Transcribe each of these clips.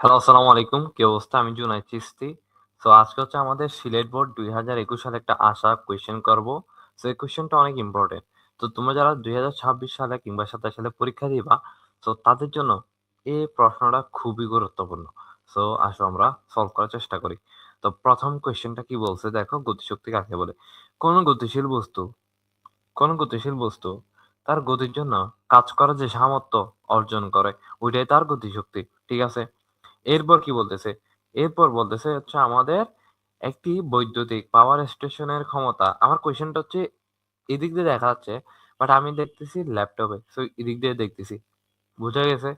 Hello, আসসালামু আলাইকুম। কি অবস্থা? আমি জুনায়েদ চিশতি। সো আজকে হচ্ছে আমাদের সিলেট বোর্ড ২০২১ সালে একটা আসা কোয়েশ্চেন করব। সো এই কোয়েশ্চেনটা অনেক ইম্পোর্টেন্ট। তো তোমরা যারা ২০২৬ সালে কিংবা ২৭ সালে পরীক্ষা দিবা, সো তাদের জন্য এই প্রশ্নটা খুবই গুরুত্বপূর্ণ। সো আসো আমরা সলভ করার চেষ্টা করি। তো ১ম কোয়েশ্চেনটা কি বলছে দেখো, গতিশক্তি কাকে বলে? কোন গতিশীল বস্তু কোন গতিশীল বস্তু তার গতির জন্য কাজ করার যে সামর্থ্য অর্জন করে, ওইটাই তার গতিশক্তি। ঠিক আছে? এরপর কি বলতেছে? এরপর বলতেছে হচ্ছে আমাদের একটি বৈদ্যুতিক পাওয়ার স্টেশনের ক্ষমতা। আমার কোয়েশ্চেনটা হচ্ছে এদিক দিয়ে দেখা যাচ্ছে, বাট আমি দেখতেছি ল্যাপটপে। সো এদিক দিয়ে দেখতেছি। বুঝা গেছে?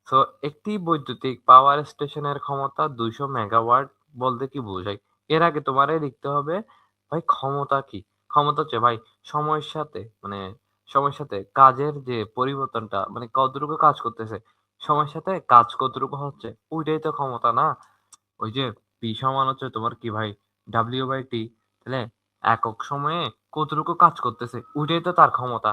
সো একটি বৈদ্যুতিক পাওয়ার স্টেশনের ক্ষমতা ২০০ মেগাওয়াট বলতে কি বোঝায়? এর আগে তোমারে লিখতে হবে ভাই ক্ষমতা কি? ক্ষমতা হচ্ছে ভাই সময়ের সাথে সময়ের সাথে কাজের যে পরিবর্তনটা কতটুকু কাজ করতেছে, সময়ের সাথে কাজ কতটুকু হচ্ছে ওইটাই তো ক্ষমতা না? ওই যে P সমান হচ্ছে তোমার কি ভাই W/T, তাহলে একক সময়ে কতটুকু কাজ করতেছে ওইটাই তো তার ক্ষমতা।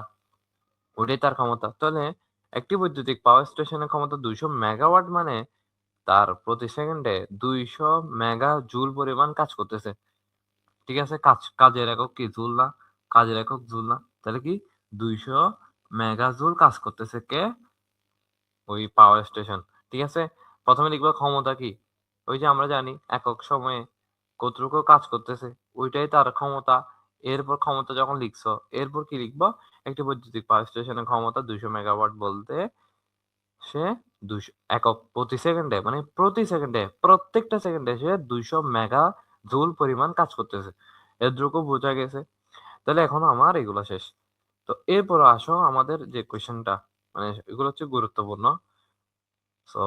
ওইটাই তার ক্ষমতা। তাহলে একটি বৈদ্যুতিক পাওয়ার স্টেশনের ক্ষমতা ২০০ মেগাওয়াট মানে তার প্রতি সেকেন্ডে ২০০ মেগা জুল পরিমাণ কাজ করতেছে। ঠিক আছে? কাজের একক কি? জুল না? কাজের একক জুল না? তাহলে কি ২০০ মেগা জুল কাজ করতেছে কে? ওই পাওয়ার স্টেশন। ঠিক আছে? ১ম এ লিখবা ক্ষমতা কি? ওই যে আমরা জানি একক সময়ে কতটুকু কাজ করতেছে, ওইটাই তার ক্ষমতা। এরপর ক্ষমতা যখন লিখছো, এরপর কি লিখবা? একটি বৈদ্যুতিক পাওয়ার স্টেশনের ক্ষমতা ২০০ মেগাওয়াট বলতে সে ২০০ একক প্রতি সেকেন্ডে প্রত্যেকটা সেকেন্ডে সে ২০০ মেগা জুল পরিমাণ কাজ করতেছে। এতটুকু বোঝা গেছে? তাহলে এখন আমার এগুলা শেষ। তো এরপর আসো আমাদের যে কোয়েশ্চেনটা, এগুলো হচ্ছে গুরুত্বপূর্ণ। সো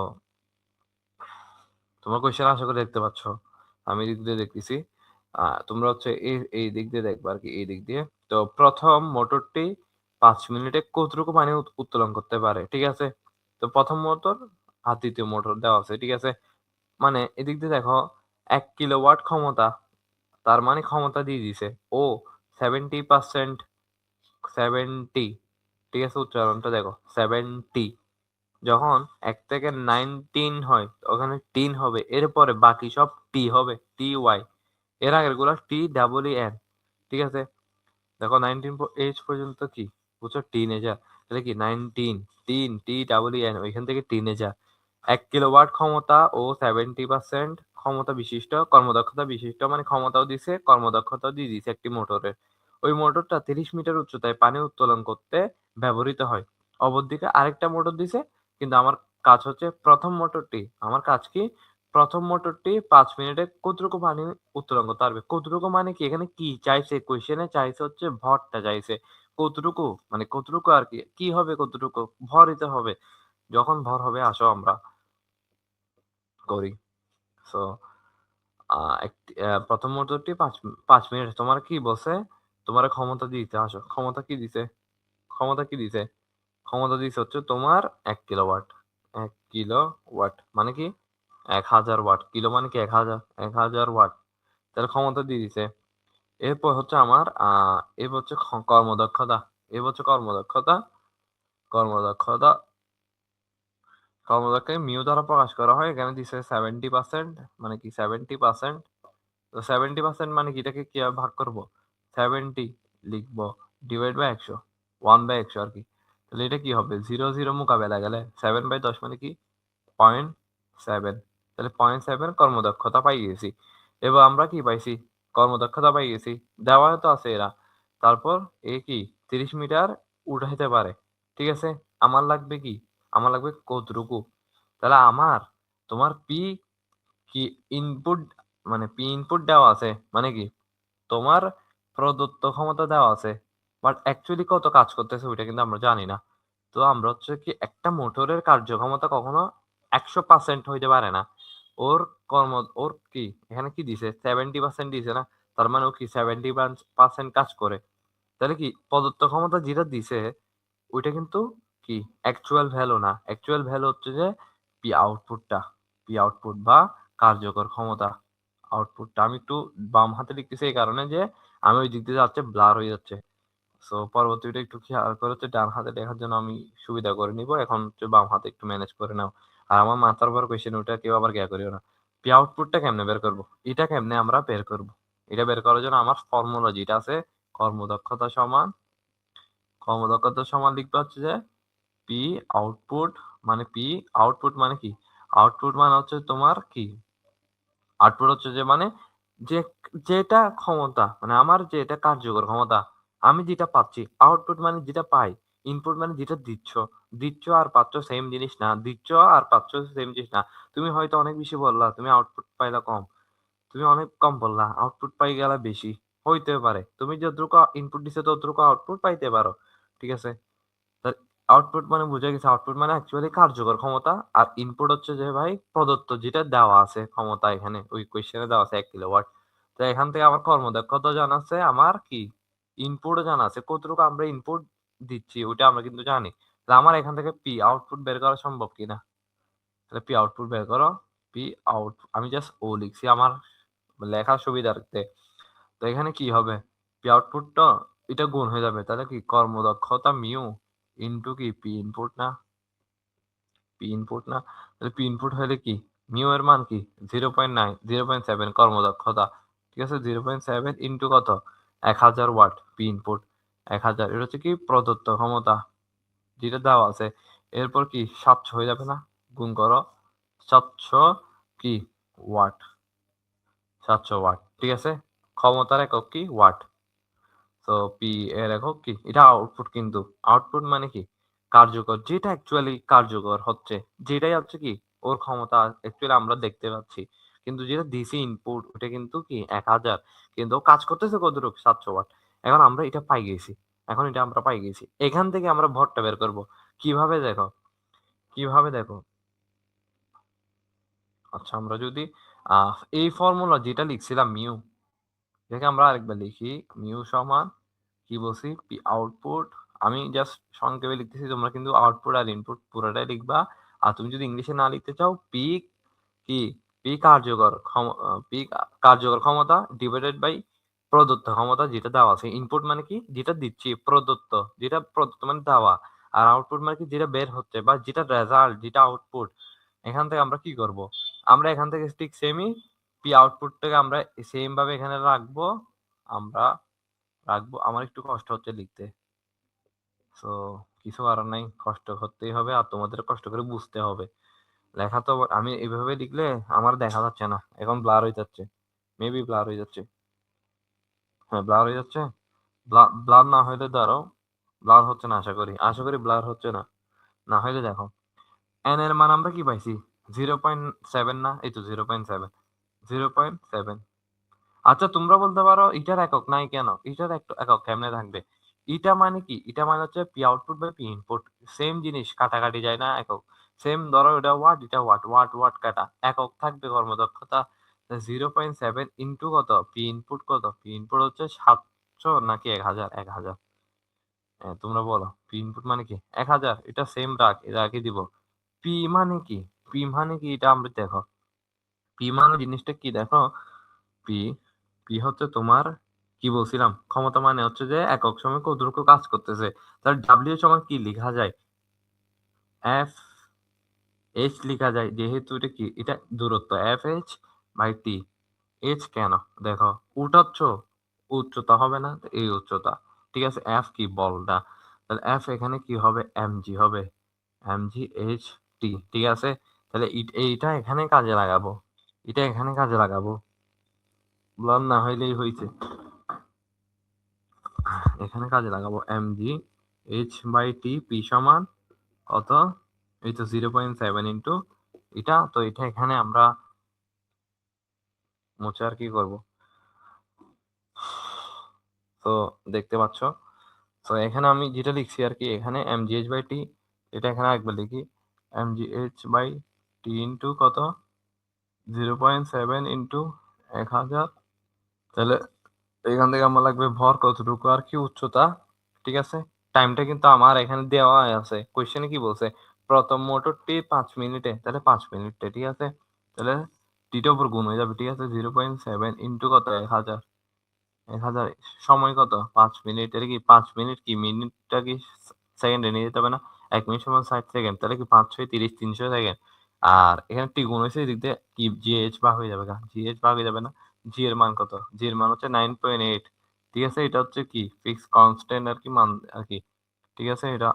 তোমার কোয়েশ্চেন আশা করি দেখতে পাচ্ছ। আমি এদিক দিয়ে দেখতেছি। তোমরা হচ্ছে এই দিক দিয়ে দেখবা আরকি, এই দিক দিয়ে। তো ১ম মোটরটি ৫ মিনিটে কতটুকু পানি উত্তোলন করতে পারে? ঠিক আছে? তো ১ম মোটর আর ২য় মোটর দেওয়া আছে। ঠিক আছে? মানে এদিক দিয়ে দেখো ১ কিলোওয়াট ক্ষমতা, তার মানে ক্ষমতা দিয়ে দিছে। ও 70% 70, ঠিক আছে? উচ্চারণটা দেখো 70, যখন ১ থেকে 19 হয় ওখানে টিন হবে। এরপরে বাকি সব টি হবে। টি-ওয়াই। এর আগেরগুলা টি-ডাবল-ই-এন। ঠিক আছে? দেখো 19 এইজ পর্যন্ত কি? বুঝছো? টিনেজার। তাহলে কি 19 টিন টি-ডাবল-ই-এন ওইখান থেকে টিনেজার। ১ কিলোওয়াট ক্ষমতা ও 70% ক্ষমতা বিশিষ্ট, কর্মদক্ষতা বিশিষ্ট মানে ক্ষমতাও দিছে, কর্মদক্ষতাও দিয়ে দিছে একটি মোটরের। ওই মোটরটা ৩০ মিটার উচ্চতায় পানি উত্তোলন করতে ব্যবহৃত হয়। অপরদিকে আরেকটা মোটর দিছে, কিন্তু আমার কাজ হচ্ছে ১ম মোটরটি। আমার কাজ কি? ১ম মোটরটি ৫ মিনিটে কতটুকু পানি উত্তোলন করতে পারবে? কতটুকু মানে কি? এখানে কি চাইছে? কোয়েশ্চেনে চাইছে হচ্ছে ভরটা চাইছে। কতটুকু? কতটুকু আরকি। কি হবে কতটুকু? ভরই তো হবে। যখন ভর হবে আসো আমরা করি। সো আ একটি ১ম মোটরটি ৫ মিনিট। তোমার কি বলছে? তোমারে ক্ষমতা দিতে আসো। ক্ষমতা কি দিছে? ক্ষমতা কি দিছে? ক্ষমতা দিছে হচ্ছে তোমার ১ কিলোওয়াট। ১ কিলোওয়াট মানে কি? ১০০০ ওয়াট। কিলো মানে কি ১০০০। ১০০০ ওয়াট। তাহলে ক্ষমতা দিয়ে দিছে। এরপর হচ্ছে আমার এরপর হচ্ছে কর্মদক্ষতা। এরপর হচ্ছে কর্মদক্ষতা। কর্মদক্ষতা কর্মদক্ষতাকে মিউ দ্বারা প্রকাশ করা হয়। এখানে দিছে 70%, মানে কি 70%। তো 70% মানে কি, এটাকে কিভাবে ভাগ করব? 70 লিখব ডিভাইড বাই ১০০, 1/১০০ আরকি। তাহলে এটা কি হবে? 0, 0 মোকাবেলায় গেলে 7/10 মানে কি? 0.7। তাহলে 0.7 কর্মদক্ষতা পাই গেছি। এবার আমরা কি পাইছি? কর্মদক্ষতা পাই গেছি। দেওয়া তো আছে এরা। তারপর এ কি ৩০ মিটার উঠাইতে পারে। ঠিক আছে? আমার লাগবে কি? আমার লাগবে কতটুকু? তাহলে আমার তোমার কি ইনপুট, পি ইনপুট দেওয়া আছে। মানে কি? তোমার প্রদত্ত ক্ষমতা দেওয়া আছে। বাট অ্যাকচুয়ালি কত কাজ করতেছে ওইটা কিন্তু আমরা জানি না। তো আমরা হচ্ছে কি একটা মোটরের কার্যক্ষমতা কখনো ১০০% হইতে পারে না। ওর কর্ম ওর কি এখানে কি দিছে? 70% দিছে না? তার মানে ও কি 70% কাজ করে। তাহলে কি প্রদত্ত ক্ষমতা যেটা দিছে ওইটা কিন্তু কি অ্যাকচুয়াল ভ্যালু না। অ্যাকচুয়াল ভ্যালু হচ্ছে যে পি আউটপুটটা। পি আউটপুট বা কার্যকর ক্ষমতা। আউটপুটটা আমি একটু বাম হাতে লিখতেছি এই কারণে যে আমি ওই দিক দিয়ে যাচ্ছে ব্লার হয়ে যাচ্ছে। সো পরবর্তীটা একটু খেয়াল করে হচ্ছে ডান হাতে লেখার জন্য আমি সুবিধা করে নিব। এখন হচ্ছে বাম হাতে একটু ম্যানেজ করে নাও। আর আমার মাথার উপর কোয়েশ্চেন ওটা কেউ আবার জ্ঞা করিও না। পি আউটপুটটা কেমনে বের করব? এটা কেমনে আমরা বের করব? এটা বের করার জন্য আমার ফর্মুলা যেটা আছে, কর্মদক্ষতা সমান কর্মদক্ষতা সমান লিখবা হচ্ছে যে পি আউটপুট মানে পি আউটপুট মানে কি? আউটপুট মানে হচ্ছে তোমার কি? আউটপুট হচ্ছে যে মানে যে যেটা ক্ষমতা মানে আমার যেটা কার্যকর ক্ষমতা আমি যেটা পাচ্ছি, আউটপুট মানে যেটা পাই, ইনপুট মানে যেটা দিচ্ছ আর পাচ্ছ সেম জিনিস না, দিচ্ছ আর পাচ্ছ সেম জিনিস না। তুমি হয়তো অনেক বেশি বললা, তুমি আউটপুট পাইলা কম। তুমি অনেক কম বললা, আউটপুট পাই গেলা বেশি। হইতে পারে। তুমি যতটুকু ইনপুট দিছো ততটুকু আউটপুট পাইতে পারো। ঠিক আছে? তার আউটপুট মানে বুঝা গেছে, আউটপুট মানে অ্যাকচুয়ালি কার্যকর ক্ষমতা। আর ইনপুট হচ্ছে যে ভাই প্রদত্ত যেটা দেওয়া আছে ক্ষমতা, এখানে ওই কোয়েশ্চেনে দেওয়া আছে 1 কিলোওয়াট। তো এখান থেকে আমার কর্মদক্ষতা জানা আছে, আমার কি ইনপুটও জানা আছে, কতটুকু আমরা ইনপুট দিচ্ছি ওইটা আমরা কিন্তু জানি। তাহলে আমার এখান থেকে পি আউটপুট বের করা সম্ভব কিনা? তাহলে পি আউটপুট বের করো। পি আউট আমি জাস্ট ও লিখছি আমার লেখার সুবিধার্থে। তো এখানে কি হবে? পি আউটপুটটা এটা গুণ হয়ে যাবে। তাহলে কি কর্মদক্ষতা মিউ ইনটু কি পি ইনপুট না? পি ইনপুট না? তাহলে পি ইনপুট হলে কি? মিউ এর মান কি? 0.9 0.7 কর্মদক্ষতা। ঠিক আছে? 0.7 ইনটু কত? 1000 ওয়াট পি ইনপুট। 1000 এটা হচ্ছে কি প্রদত্ত ক্ষমতা যেটা দেওয়া আছে। এরপর কি 700 হয়ে যাবে না? গুণ করো। 700 কি ওয়াট। 700 ওয়াট। ঠিক আছে? ক্ষমতার একক কি? ওয়াট। তো পি এর একক কি? এটা আউটপুট কিন্তু। আউটপুট মানে কি? কার্যকর। যেটা অ্যাকচুয়ালি কার্যকর হচ্ছে। যেটাই হচ্ছে কি? ওর ক্ষমতা অ্যাকচুয়ালি আমরা দেখতে পাচ্ছি। কিন্তু যেটা দিছি ইনপুট ওটা কিন্তু কি 1000। কিন্তু ও কাজ করতেছে কতটুকু? 700 ওয়াট। এখন আমরা এটা পাই গেছি। এখন এটা আমরা পাই গেছি। এখান থেকে আমরা ভরটা বের করব। কিভাবে দেখো? কিভাবে দেখো? আচ্ছা আমরা যদি এই ফর্মুলা যেটা লিখছিলাম মিউ, এটাকে আমরা আরেকবার লিখি। মিউ সমান কি বলছি? P output. আমি জাস্ট সংক্ষেপে লিখতেছি, তোমরা কিন্তু আউটপুট আর ইনপুট পুরোটাই লিখবা। আর তুমি যদি ইংলিশে না লিখতে চাও, পি কি? পি কার্যকর পি কার্যকর ক্ষমতা ডিভাইডেড বাই প্রদত্ত ক্ষমতা যেটা দেওয়া আছে। ইনপুট মানে কি? যেটা দিচ্ছি প্রদত্ত, যেটা প্রদত্ত মানে দেওয়া। আর আউটপুট মানে কি? যেটা বের হচ্ছে বা যেটা রেজাল্ট, যেটা আউটপুট। এখান থেকে আমরা কি করব? আমরা এখান থেকে ঠিক সেমই পি আউটপুটটাকে আমরা সেম ভাবে এখানে রাখবো। আমরা রাখবো। আমার একটু কষ্ট হচ্ছে লিখতে। সো কিছু করার নাই। কষ্ট করতেই হবে আর তোমাদের কষ্ট করে বুঝতে হবে। লেখা তো আমি এভাবে লিখলে আমার দেখা যাচ্ছে না। এখন ব্লার হয়ে যাচ্ছে। মেবি ব্লার হয়ে যাচ্ছে। হ্যাঁ, ব্লার হয়ে যাচ্ছে। ব্লার না হইলে দাঁড়াও। ব্লার হচ্ছে না আশা করি। আশা করি ব্লার হচ্ছে না। না হইলে দেখো। এন এর মান আমরা কি পাইছি? 0.7 না? এই তো 0.7। 0.7। আচ্ছা তোমরা বলতে পারো এটার একক নাই কেন? এটার একক কেমনে থাকবে? এটা মানে কি? এটা মানে হচ্ছে P output by P input. Same জিনিস কাটাকাটি যায় না একক। সেম ধরো এটা ওয়াট, এটা ওয়াট, ওয়াট, ওয়াট কাটা। একক থাকবে কর্মদক্ষতা। 0.7 ইনটু কত? পি ইনপুট কত? পি ইনপুট হচ্ছে 700 নাকি 1000? 1000। হ্যাঁ, তোমরা বলো। পি ইনপুট মানে কি? 1000। এটা সেম রাখ, রাখি দিব। পি মানে কি? পি মানে কি? এটা আমরা দেখো। পি মানে জিনিসটা কি দেখো? পি পি হচ্ছে তোমার কি বলছিলাম? ক্ষমতা মানে হচ্ছে যে একক সময় কতটুকু কাজ করতেছে। তাহলে ডাব্লিউ সমান কি লিখা যায়? এফ এইচ লিখা যায়, যেহেতু এটা কি? এটা দূরত্ব F H by T. H কেন? দেখো উঠাচ্ছ, উচ্চতা হবে না? তো এই উচ্চতা। ঠিক আছে? এফ কি? বলটা। তাহলে এফ এখানে কি হবে? এমজি হবে। MG H T. ঠিক আছে? তাহলে এইটা এখানে কাজে লাগাবো। এটা এখানে কাজে লাগাবো। ব্লার না হইলেই হইছে। এখানে কাজে লাগাবো mg h by T P সমান কত? এই তো 0.7 ইন্টু এটা। তো এটা এখানে আমরা মুছে আর কি করব? তো দেখতে পাচ্ছ। তো এখানে আমি যেটা লিখছি আর কি, এখানে mgh বাই টি, এটা এখানে একবার লিখি। mgh বাই টি ইন্টু কত? 0.7 ইন্টু 1000। তাহলে এখান থেকে আমার লাগবে ভর কতটুকু আর কি উচ্চতা। ঠিক আছে? টাইমটা কিন্তু আমার এখানে দেওয়া আছে। কোয়েশ্চেনে কি বলছে? প্রথম মোটরটি 5 মিনিটে। তাহলে 5 মিনিটে। ঠিক আছে? তাহলে টিটার উপর গুণ হয়ে যাবে। ঠিক আছে? 0.7 ইন্টু কত? 1000। 1000 সময় কত? 5 মিনিট। এটা কি 5 মিনিট কি মিনিটটা কি সেকেন্ডে নিয়ে যেতে হবে না? 1 মিনিট সমান 60 সেকেন্ড। তাহলে কি 5 6 30 300 সেকেন্ড। আর এখানে টি গুণ হয়েছে, এদিক দিয়ে কি জিএইচ ভাগ হয়ে যাবে, জিএইচ ভাগ হয়ে যাবে না। জি এর মান কত? জি এর মান হচ্ছে 9.8। ঠিক আছে, এটা হচ্ছে কি ফিক্স কনস্ট্যান্ট আর কি মান আর কি। ঠিক আছে, এটা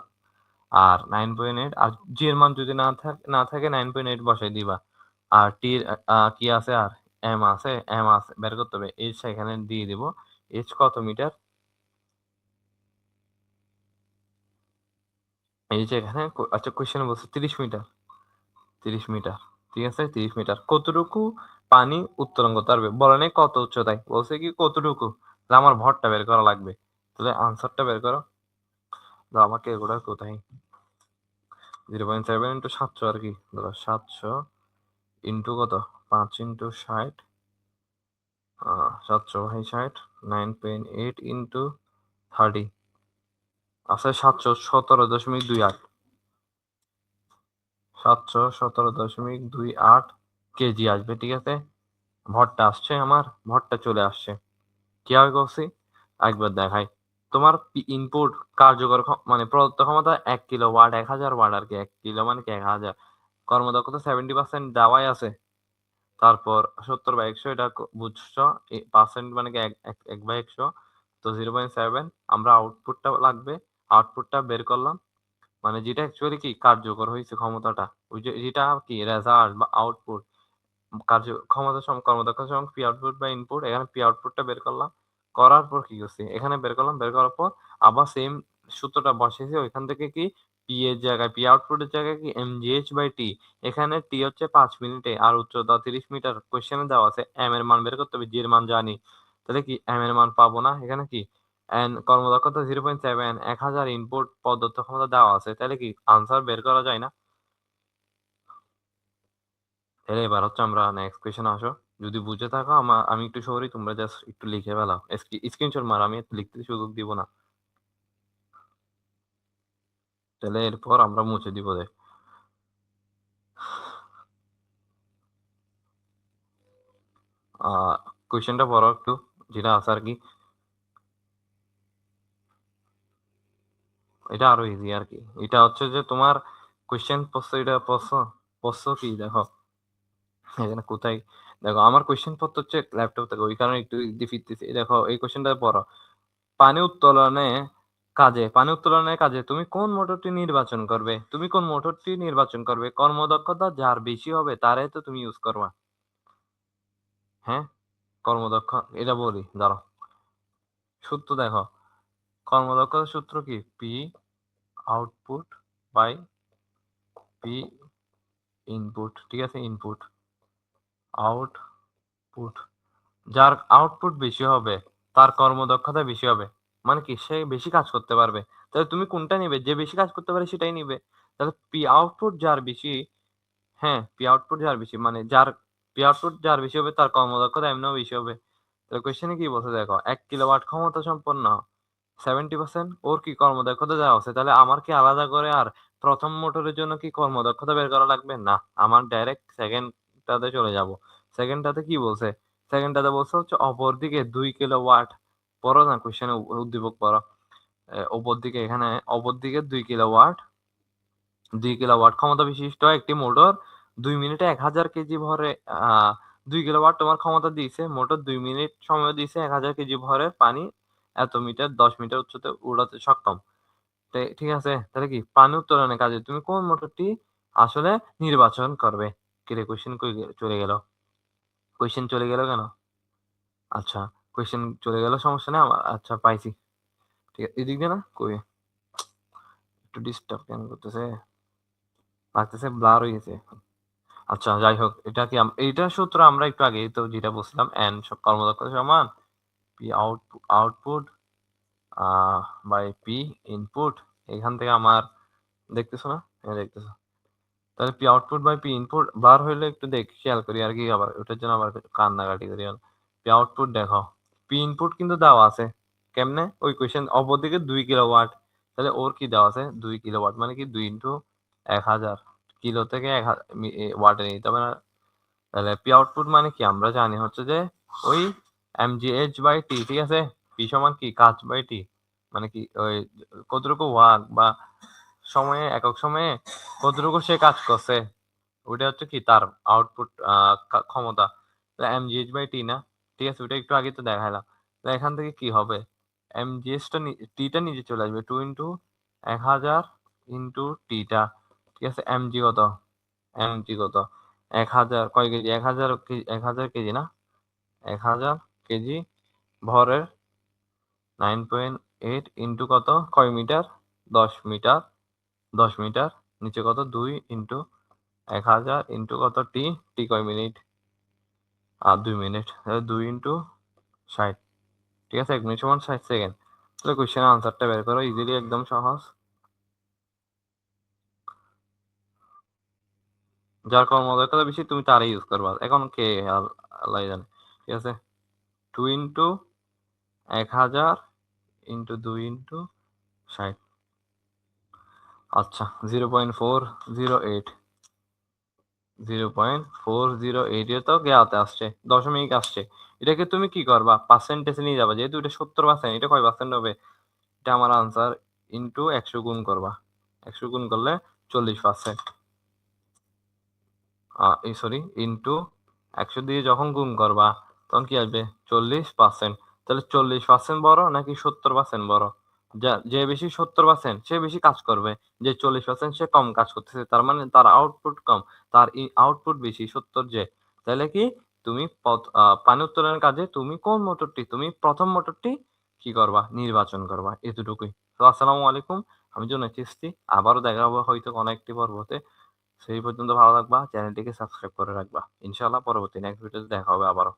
আর 9.8, আর জি এর মান যদি না থাকে 9.8 বসাই দিবা। আর টি কি আছে, আর এম আছে বের করতে হবে। এইচ এখানে দিয়ে দিব। এইচ কত মিটার? এইচ এখানে আচ্ছা কোশ্চেনে বলছে 30 মিটার। 30 মিটার। ঠিক আছে, 30 মিটার। কতটুকু পানি উত্তোলন করতে পারবে? বলে নাই কত উচ্চতায়, বলছে কি কতটুকু। তাহলে আমার ভরটা বের করা লাগবে। তাহলে আনসারটা বের করো। দাও আমাকে এগুলো কোথায়? 0.7 ইন্টু 700 আর কি। ধরো 700 ইন্টু কত? 5 ইন্টু 60, 700 বাই 60, 9.8 ইন্টু 30 আছে 717.28। 717.28 কেজি আসবে। ঠিক আছে, ভরটা আসছে, আমার ভরটা চলে আসছে। কিভাবে করছি একবার দেখাই। তোমার ইনপুট কার্যকর মানে প্রদত্ত ক্ষমতা 1 কিলোওয়াট, 1000 ওয়াট আর কি। 1 কিলো মানে কি 1000। কর্মদক্ষতা 70% দেওয়াই আছে। তারপর 70/100 এটা বুঝছো। পার্সেন্ট মানে কি 1/100। তো 0.7 আমরা আউটপুটটা লাগবে। আউটপুটটা বের করলাম, মানে যেটা অ্যাকচুয়ালি কি কার্যকর হয়েছে ক্ষমতাটা, ওই যে যেটা কি রেজাল্ট বা আউটপুট। ক্ষমতা কর্মদক্ষতা সমান পি আউটপুট বা ইনপুট। এখানে পি আউটপুটটা বের করলাম। করার পর কি করছি, এখানে বের করলাম। বের করার পর আবার সেম সূত্রটা বসিয়েছি। ওইখান থেকে কি পি এর জায়গায়, পি আউটপুটের জায়গায় কি এমজিএইচ বাই টি। এখানে টি হচ্ছে 5 মিনিটে, আর উচ্চতা 30 মিটার। কোশ্চেনে দেওয়া আছে এম এর মান বের করতে হবে, জি এর মান জানি। তাহলে কি এম এর মান পাবো না? এখানে কি এন কর্মদক্ষতা 0.7, 1000 ইনপুট প্রদত্ত ক্ষমতা দেওয়া আছে। তাহলে কি আনসার বের করা যায় না? তাহলে এবার হচ্ছে আমরা নেক্সট কোয়েশ্চেন আসো। যদি বুঝে থাকো আমি একটু সরি, তোমরা জাস্ট একটু লিখে ফেলাও। স্ক্রিনশট মার, আমি একটু লিখতে সুযোগ দিব না। তাহলে এরপর আমরা মুছে দিব। দেখ কোয়েশ্চেনটা পড়ো একটু, যেটা আছে আর কি। এটা আরো ইজি আর কি। এটা হচ্ছে যে তোমার কোয়েশ্চেন পড়ছো, এটা পড়ছো কি দেখো এখানে কোথায়। দেখো আমার কোয়েশ্চেন পত্র হচ্ছে ল্যাপটপ থেকে, ওই কারণে একটু দিয়ে ফিরতেছি। দেখো এই কোয়েশ্চেনটা পড়ো। পানি উত্তোলনের কাজে তুমি কোন মোটরটি নির্বাচন করবে? কর্মদক্ষতা যার বেশি হবে তারাই তো তুমি ইউজ করবা। হ্যাঁ, কর্মদক্ষ এটা বলি দাঁড়াও। সূত্র দেখো, কর্মদক্ষতার সূত্র কি? P output by P input. ঠিক আছে, ইনপুট আউটপুট। যার আউটপুট বেশি হবে তার কর্মদক্ষতা বেশি হবে। মানে কি সে বেশি কাজ করতে পারবে। তাহলে তুমি কোনটা নিবে? যে বেশি কাজ করতে পারে সেটাই নিবে। তাহলে পি আউটপুট যার বেশি, হ্যাঁ পি আউটপুট যার বেশি মানে পি আউটপুট যার বেশি হবে তার কর্মদক্ষতা এমনিও বেশি হবে। তাহলে কোয়েশ্চেনে কি বলছে দেখো, 1 কিলোওয়াট ক্ষমতা সম্পন্ন 70% ওর কি কর্মদক্ষতা দেওয়া আছে। তাহলে আমার কি আলাদা করে আর প্রথম মোটরের জন্য কি কর্মদক্ষতা বের করা লাগবে না? আমার ডাইরেক্ট সেকেন্ডটাতে চলে যাব। সেকেন্ডটাতে কি বলছে? সেকেন্ডটাতে বলছে হচ্ছে অপরদিকে 2 কিলোওয়াট। পড়ো না কোয়েশ্চেনে, উদ্দীপক পড়ো। অপরদিকে এখানে অপরদিকে 2 কিলোওয়াট, 2 কিলোওয়াট ক্ষমতা বিশিষ্ট একটি মোটর 2 মিনিটে 1000 কেজি ভরে। আহ 2 কিলোওয়াট তোমার ক্ষমতা দিয়েছে, মোটর 2 মিনিট সময় দিয়েছে 1000 কেজি ভরের পানি এত মিটার 10 মিটার উচ্চতে উড়াতে সক্ষম। ঠিক আছে, তাহলে কি পানি উত্তোলনের কাজে তুমি কোন মোটরটি আসলে নির্বাচন করবে? কিরে কোশ্চেন কই চলে গেল? কোশ্চেন চলে গেল কেন? আচ্ছা, কোশ্চেন চলে গেল, সমস্যা নেই আমার। আচ্ছা পাইছি। ঠিক আছে, এদিক দিয়ে না কই একটু ডিস্টার্ব কেন করতেছে, লাগতেছে ব্লার হয়ে গেছে। আচ্ছা যাই হোক, এটা কি এইটার সূত্র আমরা একটু আগে তো যেটা বলছিলাম, এন কর্মদক্ষতা সমান P output by P input. এখান থেকে আমার দেখতেছো না? হ্যাঁ দেখতেছো। তাহলে P output by P input বার হইলে একটু দেখ খেয়াল করি আর কি, আবার ওটার জন্য আবার কান্নাকাটি করি। পি আউটপুট দেখো, পি ইনপুট কিন্তু দেওয়া আছে। কেমনে? ওই কোয়েশ্চেন অপরদিকে 2 কিলোওয়াট। তাহলে ওর কি দেওয়া আছে? 2 কিলোওয়াট মানে কি 2 ইন্টু 1000। কিলো থেকে ওয়াটে নিতে হবে না। তাহলে পি আউটপুট মানে কি আমরা জানি হচ্ছে যে ওই এমজিএইচ বাই টি। ঠিক আছে, পি সমান কি কাজ বাই টি, মানে কি ওই কতটুকু ওয়ার্ক বা সময়ে, একক সময়ে কতটুকু সে কাজ করছে। ওইটা হচ্ছে কি তার আউটপুট ক্ষমতা। তো mgh বাই টি না? ঠিক আছে? ওইটা একটু আগেই তো দেখাইলাম। তো এখান থেকে কি হবে? mgh টা টি টা নিচে চলে আসবে। 2 ইনটু 1000 ইনটু টি টা। ঠিক আছে? mg কত? mg কত? 1000 কয় কেজি? 1000 কেজি না? 1000 কেজি ভরের 9.8 ইনটু কত? কয় মিটার? 10 মিটার। 10 মিটার। নিচে কত? 2 ইনটু 1000 ইনটু কত টি? টি কয় মিনিট? 2 মিনিট। 2 ইনটু 60। ঠিক আছে? 1 মিনিট সমান 60 সেকেন্ড। তাহলে কোয়েশ্চেনের আনসারটা বের করো। ইজিলি একদম সহজ। যার কর্মদক্ষতা বেশি তুমি তারই ইউজ করবা। এখন কে আল্লাহই জানে। ঠিক আছে? 2 ইনটু 1000 ইনটু 2 ইনটু 60। আচ্ছা 0.408। 0.408 এ তো জ্ঞাতে আসছে, দশমিক আসছে। এটাকে তুমি কি করবা? পার্সেন্টেজে নিয়ে যাবা। যেহেতু এটা 70%, এটা কয় পার্সেন্ট হবে? এটা আমার আনসার ইনটু 100 গুণ করবা। 100 গুণ করলে 40%। এই সরি ইনটু 100 দিয়ে যখন গুণ করবা তখন কি আসবে? 40%। তাহলে 40% বড় নাকি 70% বড়? যে বেশি 70% সে বেশি কাজ করবে। যে 40% সে কম কাজ করতেছে। তার মানে তার আউটপুট কম। তার আউটপুট বেশি 70 যে। তাহলে কি তুমি পানি উত্তোলনের কাজে তুমি কোন মোটরটি তুমি প্রথম মোটরটি কি করবা? নির্বাচন করবা। এতটুকুই। তো আসসালামু আলাইকুম। আমি জুনায়েদ চিশতি। আবারও দেখা হবে হয়তো কোনো একটি পর্বতে। সেই পর্যন্ত ভালো থাকবা। চ্যানেলটিকে সাবস্ক্রাইব করে রাখবা। ইনশাআল্লাহ পরবর্তী নেক্সট ভিডিওতে দেখা হবে আবারও।